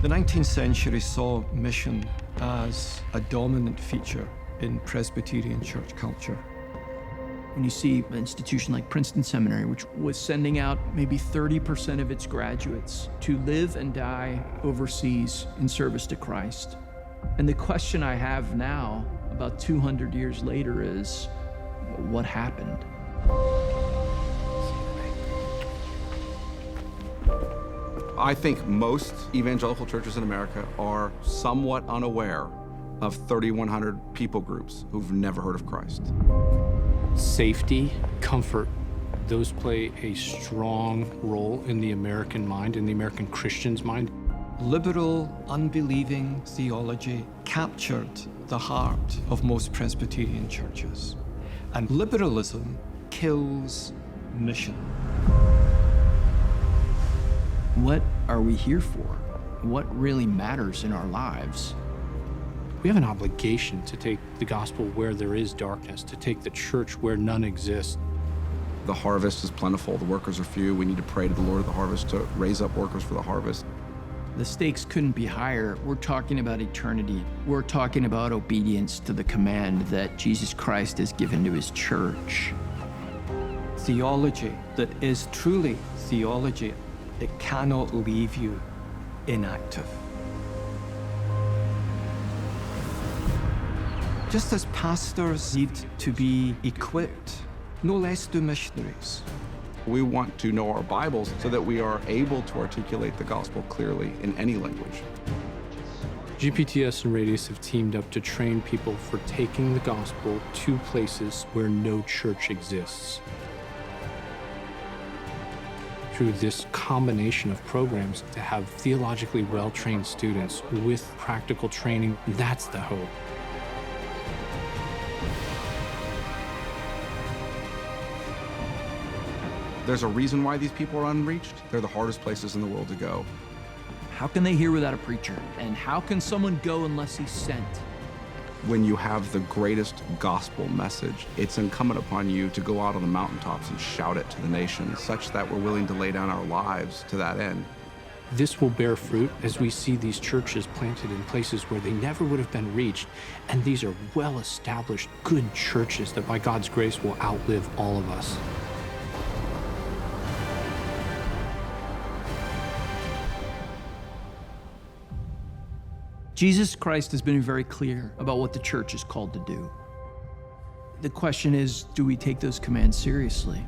The 19th century saw mission as a dominant feature in Presbyterian church culture. When you see an institution like Princeton Seminary, which was sending out maybe 30% of its graduates to live and die overseas in service to Christ. And the question I have now, about 200 years later, is what happened? I think most evangelical churches in America are somewhat unaware of 3,100 people groups who've never heard of Christ. Safety, comfort, those play a strong role in the American mind, in the American Christian's mind. Liberal, unbelieving theology captured the heart of most Presbyterian churches. And liberalism kills mission. What are we here for? What really matters in our lives? We have an obligation to take the gospel where there is darkness, to take the church where none exists. The harvest is plentiful, the workers are few. We need to pray to the Lord of the harvest to raise up workers for the harvest. The stakes couldn't be higher. We're talking about eternity. We're talking about obedience to the command that Jesus Christ has given to his church. Theology that is truly theology, it cannot leave you inactive. Just as pastors need to be equipped, no less do missionaries. We want to know our Bibles so that we are able to articulate the gospel clearly in any language. GPTS and Radius have teamed up to train people for taking the gospel to places where no church exists. Through this combination of programs, to have theologically well-trained students with practical training, that's the hope. There's a reason why these people are unreached. They're the hardest places in the world to go. How can they hear without a preacher? And how can someone go unless he's sent? When you have the greatest gospel message, it's incumbent upon you to go out on the mountaintops and shout it to the nations, such that we're willing to lay down our lives to that end. This will bear fruit as we see these churches planted in places where they never would have been reached. And these are well-established, good churches that by God's grace will outlive all of us. Jesus Christ has been very clear about what the church is called to do. The question is, do we take those commands seriously?